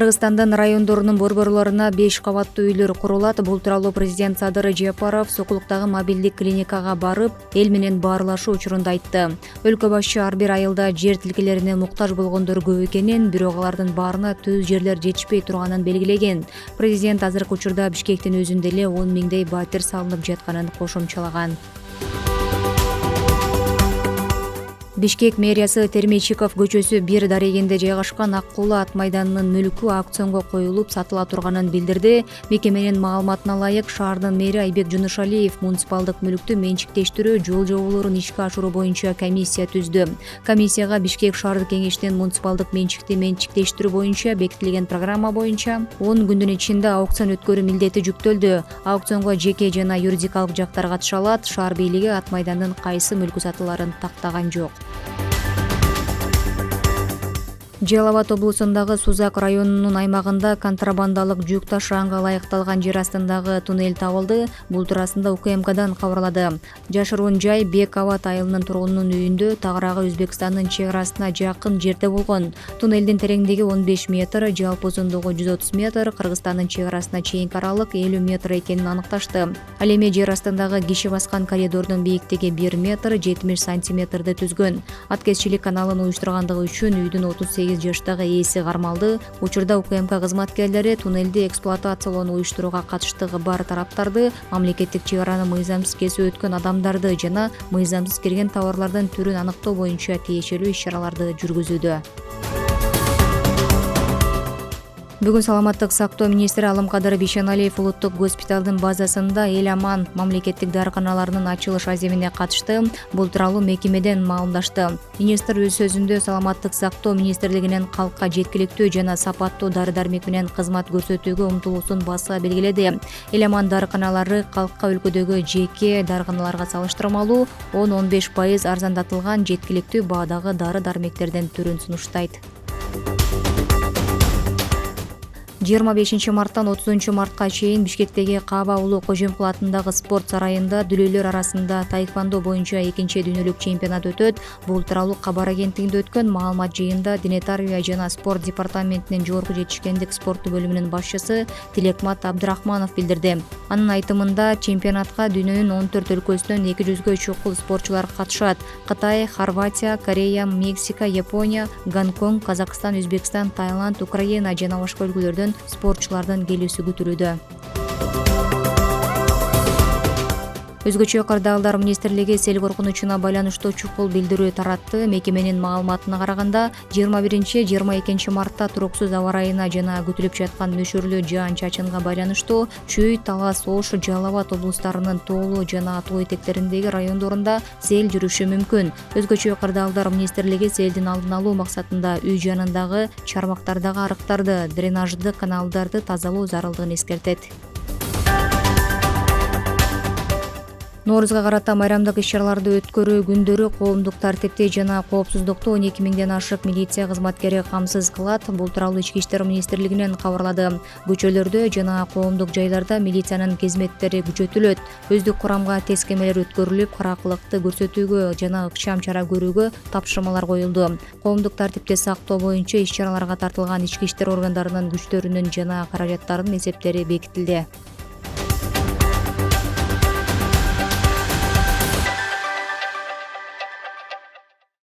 Кыргызстандын райондорунун борборлоруна 5 кабаттуу үйлөр курулат. Бул тууралуу президент Садыр Жапаров Сокулуктагы мобилдик клиникага барып, эл менен баарлашуу учурунда айтты. Өлкө башчы ар бир айылда жер тилкелерине муктаж болгондор көп экенин, бирок алардын баарына түз жерлер жетишпей турганын белгилеген. Президент азыркы учурда Бишкектин өзүндө эле 10 миңдей батир салынып жатканын кошумчалаган. Бишкек мэриясы Термейчиков көчөсү 1 дарегенде жайгашкан Ак Кулы ат майданынын мүлкү аукционго коюлуп сатыла турганын билдирди. Мекеменин маалыматына ылайык, шаардын мэри Айбек Жунушалиев муниципалдык мүлктү менчиктештирүү жол жоболорун ишке ашыруу боюнча комиссия түздү. Комиссияга Бишкек шаардык кеңешинин муниципалдык менчикти менчиктештирүү боюнча бекитилген программа боюнча 10 күндүн ичинде аукцион өткөрүү милдети жүктөлдү. Аукционго жеке жана юридикалык жактар катыша алат. Шаар бийлиги ат майдандын кайсы мүлкү сатыларын тактаган жок. Жалал Абад облусундагы Сузак районунун аймагында контрабандалык жүк ташыганга ылайыкталган жер астындагы туннель табылды. Бул туурасында УКМКдан кабарлады. Жашыруун жай Бек Абад айылынын тургунунун үйүндө, тагыраагы Өзбекстандын чек арасына жакын жерде болгон. Туннелдин тереңдиги 15 метр, жалпы узундугу 130 метр, Кыргызстандын чек арасына чейинки аралык 50 метр экенин аныкташты. Ал эми жер астындагы киши баскан коридордун бийиктиги 1 метр 70 сантиметрди түзгөн. Аткезчилик каналын уюштургандыгы үчүн үйдүн 38 жаштагы ээси кармалды. Учурда УКМК кызматкерлери туннелди эксплуатациялоону уюштурууга катыштыгы бар тараптарды, мамлекеттик чек араны мыйзамсыз кесип өткөн адамдарды жана мыйзамсыз кирген товарлардын түрүн аныктоо боюнча тиешелүү иш-чараларды жүргүзүүдө. Бүгүн саламаттык сактоо министри Алымкадыр Бишеналиев улуттук госпиталдын базасында Эл Аман мамлекеттик дарыканаларынын ачылыш аземине катышты. Бул тууралуу мекемеден маалымдашты. Министр өз сөзүндө саламаттык сактоо министрлигинин калкка жеткиликтүү жана сапаттуу дары-дармек менен кызмат көрсөтүүгө умтулуусун баса белгиледи. Эл Аман дарыканалары калкка өлкөдөгү жеке дарыканаларга салыштырмалуу 10-15% арзандатылган жеткиликтүү баадагы дары-дармектердин түрүн сунуштайт. 25 марттан 30 мартка чейин Бишкектеги Кааба Улуу Кожомкул атындагы спорт сарайында дүлөйлөр арасында таэквондо боюнча 2-дүйнөлүк чемпионат өтөт. Бул тууралуу кабар агенттигинде өткөн маалымат жыйынында Дене тарбия жана спорт департаментинин жогорку жетишкендик спортту бөлүмүнүн башчысы Тилекмат Абдрахманов билдирди. Анын айтымында чемпионатка дүйнөнүн 14 өлкөсүнөн 200гө чукул спортчулар катышат. Кытай, Хорватия, Корея, Мексика, Япония, Гонконг, Казакстан, Өзбекстан, Таиланд, Украина жана башка өлкөлөрдөн спортчулардын келүүсү күтүлүүдө. Өзгөчө кырдаалдар министрлиги сел коркунучуна байланыштуу чукул билдирүү таратты. Мекеменин маалыматына караганда 21-22 мартта туруксуз аба ырайына жана күтүлүп жаткан нөшөрлүү жаан-чачынга байланыштуу Чүй, Талас, Ош, Жалал Абад облустарынын тоолуу жана тоо этектериндеги райондорунда сел жүрүшү мүмкүн. Өзгөчө кырдаалдар министрлиги селдин алдын алуу максатында үй жанындагы чармактардагы арыктарды, дренажды каналдарды тазалоо зарылдыгын эскертет. Ноорузга карата майрамдык иш-чараларды өткөрүү күндөрү коомдук тартипти жана коопсуздукту 12 миңден ашык милиция кызматкери камсыз кылат. Бул тууралуу Ички иштер министрлигинен кабарлады. Көчөлөрдө жана коомдук жайларда милициянын кызметтери күчөтүлөт. Өздүк курамга тескемелер өткөрүлүп, каракылыкты көрсөтүүгө жана ыкчам чара көрүүгө тапшырмалар коюлду. Коомдук тартипти сактоо боюнча иш-чараларга тартылган ички иштер органдарынын күчтөрүнүн жана каражаттарынын эсептери бекитилди.